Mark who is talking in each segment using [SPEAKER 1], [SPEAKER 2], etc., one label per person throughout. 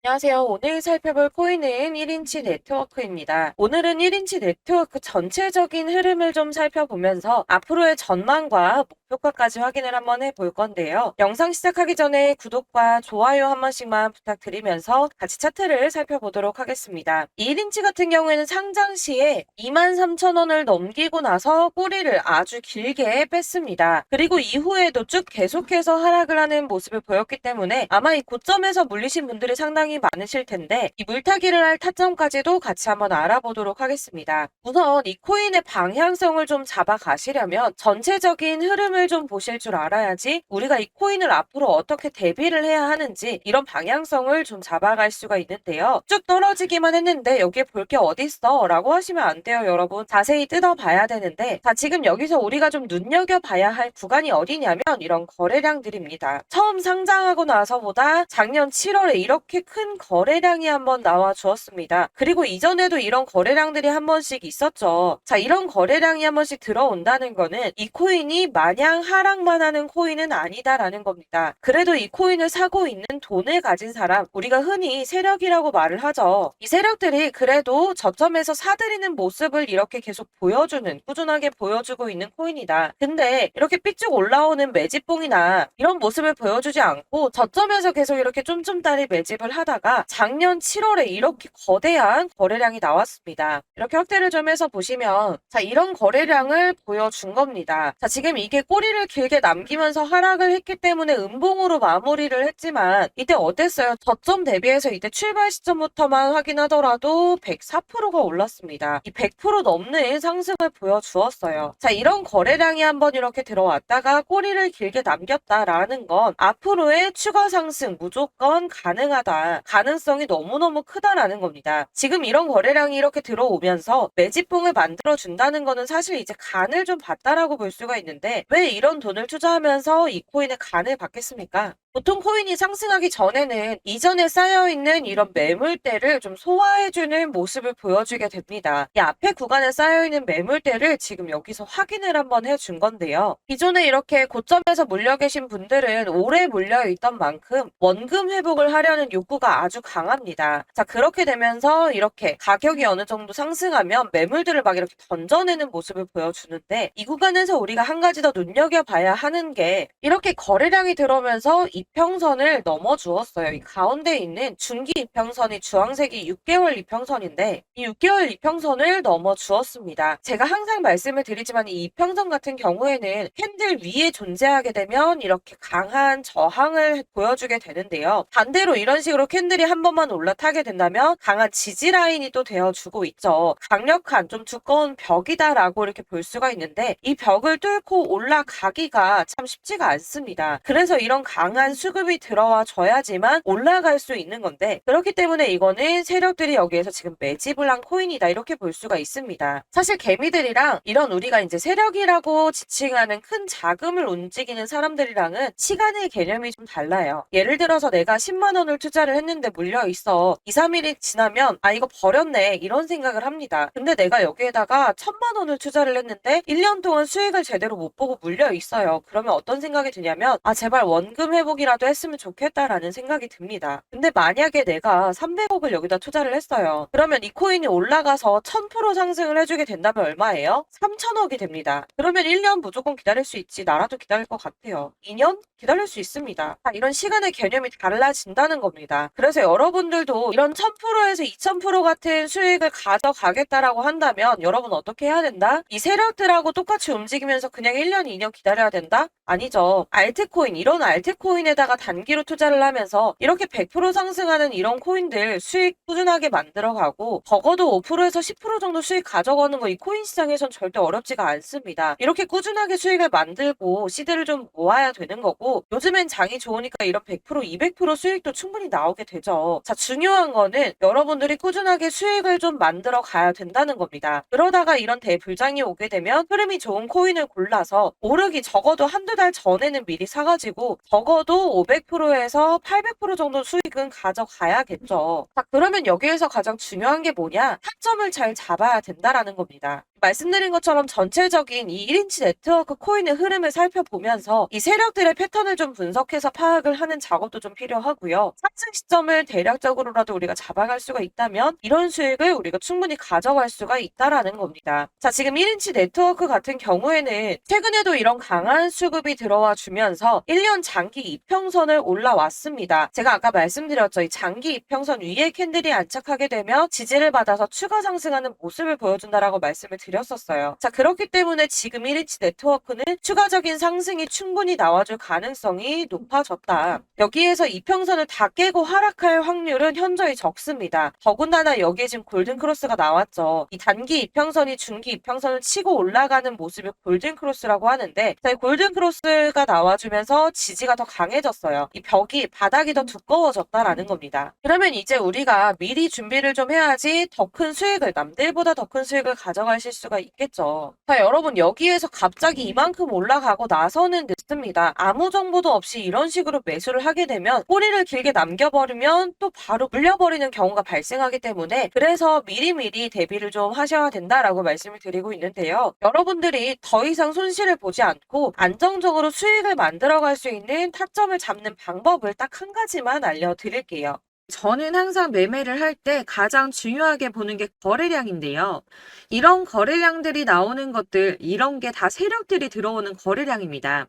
[SPEAKER 1] 안녕하세요. 오늘 살펴볼 코인은 1인치 네트워크입니다. 오늘은 1인치 네트워크 전체적인 흐름을 좀 살펴보면서 앞으로의 전망과 목표가까지 확인을 한번 해볼 건데요. 영상 시작하기 전에 구독과 좋아요 한 번씩만 부탁드리면서 같이 차트를 살펴보도록 하겠습니다. 1인치 같은 경우에는 상장 시에 23,000원을 넘기고 나서 꼬리를 아주 길게 뺐습니다. 그리고 이후에도 쭉 계속해서 하락을 하는 모습을 보였기 때문에 아마 이 고점에서 물리신 분들이 상당히 많으실 텐데 이 물타기를 할 타점까지도 같이 한번 알아보도록 하겠습니다. 우선 이 코인의 방향성을 좀 잡아가시려면 전체적인 흐름을 좀 보실 줄 알아야지 우리가 이 코인을 앞으로 어떻게 대비를 해야 하는지 이런 방향성을 좀 잡아갈 수가 있는데요. 쭉 떨어지기만 했는데 여기에 볼 게 어딨어? 라고 하시면 안 돼요, 여러분. 자세히 뜯어봐야 되는데 자, 지금 여기서 우리가 좀 눈여겨봐야 할 구간이 어디냐면 이런 거래량들입니다. 처음 상장하고 나서보다 작년 7월에 이렇게 큰 거래량이 한번 나와 주었습니다. 그리고 이전에도 이런 거래량들이 한 번씩 있었죠. 자, 이런 거래량이 한 번씩 들어온다는 거는 이 코인이 마냥 하락만 하는 코인은 아니다라는 겁니다. 그래도 이 코인을 사고 있는 돈을 가진 사람, 우리가 흔히 세력이라고 말을 하죠. 이 세력들이 그래도 저점에서 사들이는 모습을 이렇게 계속 보여주는, 꾸준하게 보여주고 있는 코인이다. 근데 이렇게 삐쭉 올라오는 매집봉이나 이런 모습을 보여주지 않고 저점에서 계속 이렇게 쫌쫌따리 매집을 하다가 작년 7월에 이렇게 거대한 거래량이 나왔습니다. 이렇게 확대를 좀 해서 보시면 자, 이런 거래량을 보여준 겁니다. 자, 지금 이게 꼬리를 길게 남기면서 하락을 했기 때문에 음봉으로 마무리를 했지만 이때 어땠어요? 저점 대비해서 이때 출발 시점부터만 확인하더라도 104%가 올랐습니다. 이 100% 넘는 상승을 보여주었어요. 자, 이런 거래량이 한번 이렇게 들어왔다가 꼬리를 길게 남겼다라는 건 앞으로의 추가 상승 무조건 가능하다. 가능성이 너무너무 크다라는 겁니다. 지금 이런 거래량이 이렇게 들어오면서 매집봉을 만들어 준다는 거는 사실 이제 간을 좀 봤다라고 볼 수가 있는데 왜 이런 돈을 투자하면서 이 코인의 간을 받겠습니까? 보통 코인이 상승하기 전에는 이전에 쌓여있는 이런 매물대를 좀 소화해주는 모습을 보여주게 됩니다. 이 앞에 구간에 쌓여있는 매물대를 지금 여기서 확인을 한번 해준 건데요. 기존에 이렇게 고점에서 몰려 계신 분들은 오래 몰려있던 만큼 원금 회복을 하려는 욕구가 아주 강합니다. 자, 그렇게 되면서 이렇게 가격이 어느 정도 상승하면 매물들을 막 이렇게 던져내는 모습을 보여주는데 이 구간에서 우리가 한 가지 더 눈여겨봐야 하는 게 이렇게 거래량이 들어오면서 이평선을 넘어주었어요. 이 가운데 있는 중기 이평선이 주황색이 6개월 이평선인데 이 6개월 이평선을 넘어주었습니다. 제가 항상 말씀을 드리지만 이 이평선 같은 경우에는 캔들 위에 존재하게 되면 이렇게 강한 저항을 보여주게 되는데요. 반대로 이런 식으로 캔들이 한 번만 올라타게 된다면 강한 지지 라인이 또 되어주고 있죠. 강력한 좀 두꺼운 벽이다라고 이렇게 볼 수가 있는데 이 벽을 뚫고 올라가기가 참 쉽지가 않습니다. 그래서 이런 강한 수급이 들어와 줘야지만 올라갈 수 있는 건데 그렇기 때문에 이거는 세력들이 여기에서 지금 매집을 한 코인이다 이렇게 볼 수가 있습니다. 사실 개미들이랑 이런 우리가 이제 세력이라고 지칭하는 큰 자금을 움직이는 사람들이랑은 시간의 개념이 좀 달라요. 예를 들어서 내가 10만 원을 투자를 했는데 물려 있어. 2, 3일이 지나면 아 이거 버렸네 이런 생각을 합니다. 근데 내가 여기에다가 1,000만 원을 투자를 했는데 1년 동안 수익을 제대로 못 보고 물려 있어요. 그러면 어떤 생각이 드냐면 아 제발 원금 회복이라도 했으면 좋겠다라는 생각이 듭니다. 근데 만약에 내가 300억을 여기다 투자를 했어요. 그러면 이 코인이 올라가서 1000% 상승을 해주게 된다면 얼마예요? 3,000억이 됩니다. 그러면 1년 무조건 기다릴 수 있지. 나라도 기다릴 것 같아요. 2년? 기다릴 수 있습니다. 이런 시간의 개념이 달라진다는 겁니다. 그래서 여러분들도 이런 1000%에서 2000% 같은 수익을 가져가겠다라고 한다면 여러분 어떻게 해야 된다? 이 세력들하고 똑같이 움직이면서 그냥 1년, 2년 기다려야 된다? 아니죠. 알트코인, 이런 알트코인에다가 단기로 투자를 하면서 이렇게 100% 상승하는 이런 코인들 수익 꾸준하게 만들어가고 적어도 5%에서 10% 정도 수익 가져가는 거 이 코인 시장에선 절대 어렵지가 않습니다. 이렇게 꾸준하게 수익을 만들고 시드를 좀 모아야 되는 거고 요즘엔 장이 좋으니까 이런 100%, 200% 수익도 충분히 나오게 되죠. 자, 중요한 거는 여러분들이 꾸준하게 수익을 좀 만들어 가야 된다는 겁니다. 그러다가 이런 대불장이 오게 되면 흐름이 좋은 코인을 골라서 오르기 적어도 한두 달 전에는 미리 사가지고 적어도 500%에서 800% 정도 수익은 가져가야겠죠. 자, 그러면 여기에서 가장 중요한 게 뭐냐? 타점을 잘 잡아야 된다라는 겁니다. 말씀드린 것처럼 전체적인 이 1인치 네트워크 코인의 흐름을 살펴보면서 이 세력들의 패턴을 좀 분석해서 파악을 하는 작업도 좀 필요하고요. 상승 시점을 대략적으로라도 우리가 잡아갈 수가 있다면 이런 수익을 우리가 충분히 가져갈 수가 있다라는 겁니다. 자, 지금 1인치 네트워크 같은 경우에는 최근에도 이런 강한 수급이 들어와 주면서 1년 장기 이평선을 올라왔습니다. 제가 아까 말씀드렸죠. 이 장기 이평선 위에 캔들이 안착하게 되면 지지를 받아서 추가 상승하는 모습을 보여준다라고 말씀을 드렸었어요. 자, 그렇기 때문에 지금 1인치 네트워크는 추가적인 상승이 충분히 나와줄 가능성이 높아졌다. 여기에서 이평선을 다 깨고 하락할 확률은 현저히 적습니다. 더군다나 여기에 지금 골든크로스가 나왔죠. 이 단기 이평선이 중기 이평선을 치고 올라가는 모습을 골든크로스라고 하는데, 이 골든크로스가 나와주면서 지지가 더 강해졌어요. 이 벽이 바닥이 더 두꺼워졌다라는 겁니다. 그러면 이제 우리가 미리 준비를 좀 해야지 더 큰 수익을, 남들보다 더 큰 수익을 가져가실 수가 있겠죠. 자, 여러분, 여기에서 갑자기 이만큼 올라가고 나서는 늦습니다. 아무 정보도 없이 이런 식으로 매수를 하게 되면 꼬리를 길게 남겨버리면 또 바로 물려버리는 경우가 발생하기 때문에, 그래서 미리미리 대비를 좀 하셔야 된다라고 말씀을 드리고 있는데요. 여러분들이 더 이상 손실을 보지 않고 안정적으로 수익을 만들어갈 수 있는 타점을 잡는 방법을 딱 한 가지만 알려드릴게요. 저는 항상 매매를 할 때 가장 중요하게 보는 게 거래량인데요. 이런 거래량들이 나오는 것들, 이런 게 다 세력들이 들어오는 거래량입니다.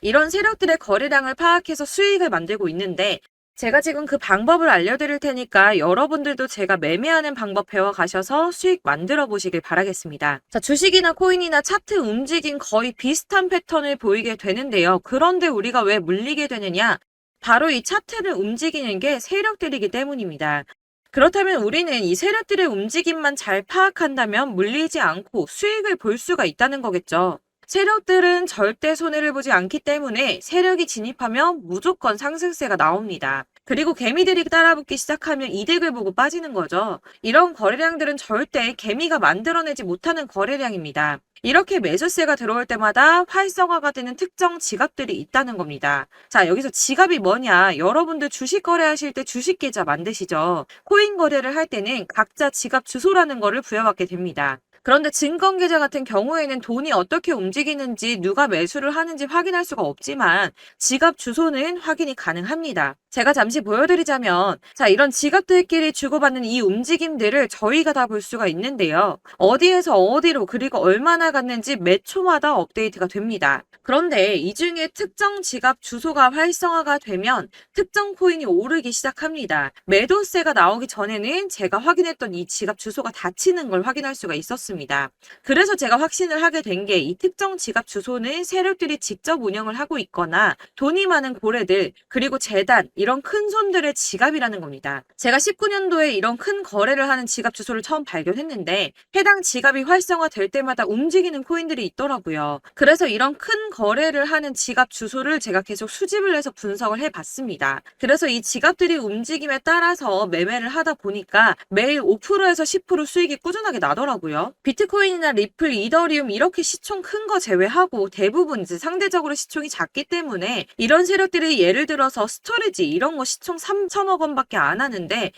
[SPEAKER 1] 이런 세력들의 거래량을 파악해서 수익을 만들고 있는데, 제가 지금 그 방법을 알려드릴 테니까 여러분들도 제가 매매하는 방법 배워가셔서 수익 만들어 보시길 바라겠습니다. 자, 주식이나 코인이나 차트 움직임 거의 비슷한 패턴을 보이게 되는데요. 그런데 우리가 왜 물리게 되느냐? 바로 이 차트를 움직이는 게 세력들이기 때문입니다. 그렇다면 우리는 이 세력들의 움직임만 잘 파악한다면 물리지 않고 수익을 볼 수가 있다는 거겠죠. 세력들은 절대 손해를 보지 않기 때문에 세력이 진입하면 무조건 상승세가 나옵니다. 그리고 개미들이 따라붙기 시작하면 이득을 보고 빠지는 거죠. 이런 거래량들은 절대 개미가 만들어내지 못하는 거래량입니다. 이렇게 매수세가 들어올 때마다 활성화가 되는 특정 지갑들이 있다는 겁니다. 자, 여기서 지갑이 뭐냐? 여러분들 주식 거래하실 때 주식 계좌 만드시죠? 코인 거래를 할 때는 각자 지갑 주소라는 거를 부여받게 됩니다. 그런데 증권계좌 같은 경우에는 돈이 어떻게 움직이는지 누가 매수를 하는지 확인할 수가 없지만 지갑 주소는 확인이 가능합니다. 제가 잠시 보여드리자면, 자, 이런 지갑들끼리 주고받는 이 움직임들을 저희가 다 볼 수가 있는데요. 어디에서 어디로 그리고 얼마나 갔는지 매 초마다 업데이트가 됩니다. 그런데 이 중에 특정 지갑 주소가 활성화가 되면 특정 코인이 오르기 시작합니다. 매도세가 나오기 전에는 제가 확인했던 이 지갑 주소가 닫히는 걸 확인할 수가 있었습니다. 그래서 제가 확신을 하게 된 게 이 특정 지갑 주소는 세력들이 직접 운영을 하고 있거나 돈이 많은 고래들, 그리고 재단, 이런 큰 손들의 지갑이라는 겁니다. 제가 19년도에 이런 큰 거래를 하는 지갑 주소를 처음 발견했는데 해당 지갑이 활성화될 때마다 움직이는 코인들이 있더라고요. 그래서 이런 큰 거래를 하는 지갑 주소를 제가 계속 수집을 해서 분석을 해봤습니다. 그래서 이 지갑들이 움직임에 따라서 매매를 하다 보니까 매일 5%에서 10% 수익이 꾸준하게 나더라고요. 비트코인이나 리플, 이더리움 이렇게 시총 큰 거 제외하고 대부분 이제 상대적으로 시총이 작기 때문에 이런 세력들이 예를 들어서 스토리지 이런 거 시총 3천억 원밖에 안 하는데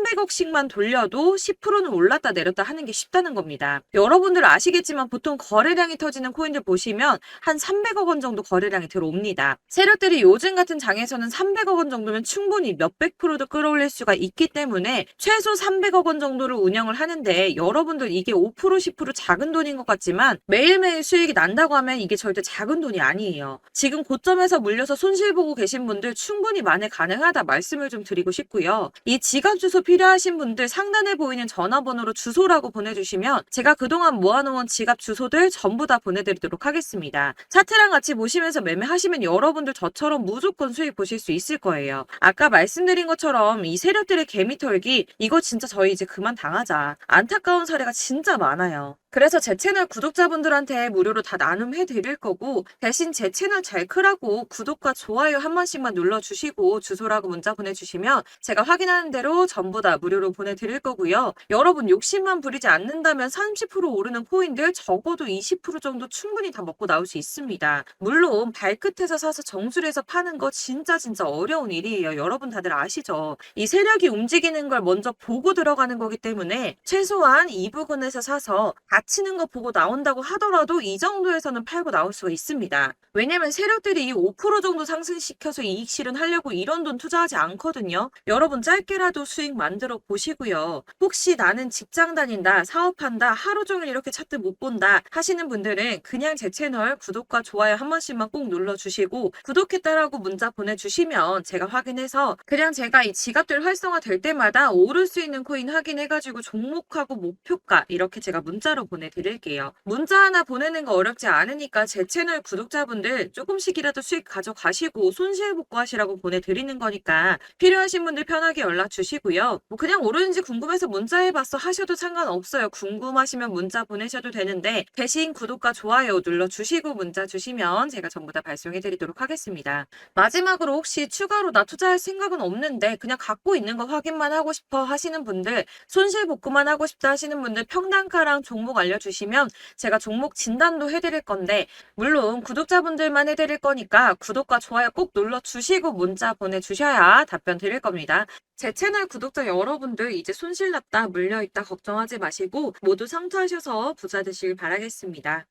[SPEAKER 1] 300억씩만 돌려도 10%는 올랐다 내렸다 하는 게 쉽다는 겁니다. 여러분들 아시겠지만 보통 거래량이 터지는 코인들 보시면 한 300억 원 정도 거래량이 들어옵니다. 세력들이 요즘 같은 장에서는 300억 원 정도면 충분히 몇백 프로도 끌어올릴 수가 있기 때문에 최소 300억 원 정도를 운영을 하는데, 여러분들 이게 5% 10% 작은 돈인 것 같지만 매일매일 수익이 난다고 하면 이게 절대 작은 돈이 아니에요. 지금 고점에서 물려서 손실 보고 계신 분들 충분히 만회 가능하다 말씀을 좀 드리고 싶고요. 이 지갑 주소 필요하신 분들 상단에 보이는 전화번호로 주소라고 보내주시면 제가 그동안 모아놓은 지갑 주소들 전부 다 보내드리도록 하겠습니다. 차트랑 같이 보시면서 매매하시면 여러분들 저처럼 무조건 수익 보실 수 있을 거예요. 아까 말씀드린 것처럼 이 세력들의 개미털기, 이거 진짜 저희 이제 그만 당하자. 안타까운 사례가 진짜 많아요. 그래서 제 채널 구독자분들한테 무료로 다 나눔해 드릴 거고, 대신 제 채널 잘 크라고 구독과 좋아요 한 번씩만 눌러주시고 주소라고 문자 보내주시면 제가 확인하는 대로 전부 다 무료로 보내드릴 거고요. 여러분 욕심만 부리지 않는다면 30% 오르는 코인들 적어도 20% 정도 충분히 다 먹고 나올 수 있습니다. 물론 발끝에서 사서 정수리에서 파는 거 진짜 어려운 일이에요. 여러분 다들 아시죠? 이 세력이 움직이는 걸 먼저 보고 들어가는 거기 때문에 최소한 이 부근에서 사서 치는 거 보고 나온다고 하더라도 이 정도에서는 팔고 나올 수가 있습니다. 왜냐면 세력들이 5% 정도 상승시켜서 이익 실현하려고 이런 돈 투자하지 않거든요. 여러분 짧게라도 수익 만들어 보시고요. 혹시 나는 직장 다닌다, 사업한다, 하루 종일 이렇게 차트 못 본다 하시는 분들은 그냥 제 채널 구독과 좋아요 한 번씩만 꼭 눌러주시고 구독했다라고 문자 보내주시면 제가 확인해서 그냥 제가 이 지갑들 활성화 될 때마다 오를 수 있는 코인 확인해가지고 종목하고 목표가 이렇게 제가 문자로 보내드릴게요. 문자 하나 보내는 거 어렵지 않으니까 제 채널 구독자분들 조금씩이라도 수익 가져가시고 손실 복구하시라고 보내드리는 거니까 필요하신 분들 편하게 연락 주시고요. 뭐 그냥 오르는지 궁금해서 문자해봤어 하셔도 상관없어요. 궁금하시면 문자 보내셔도 되는데 대신 구독과 좋아요 눌러주시고 문자 주시면 제가 전부 다 발송해드리도록 하겠습니다. 마지막으로 혹시 추가로 나 투자할 생각은 없는데 그냥 갖고 있는 거 확인만 하고 싶어 하시는 분들, 손실 복구만 하고 싶다 하시는 분들 평단가랑 종목 알려주시면 제가 종목 진단도 해드릴 건데 물론 구독자분들만 해드릴 거니까 구독과 좋아요 꼭 눌러주시고 문자 보내주셔야 답변 드릴 겁니다. 제 채널 구독자 여러분들 이제 손실 났다 물려있다 걱정하지 마시고 모두 성투하셔서 부자 되시길 바라겠습니다.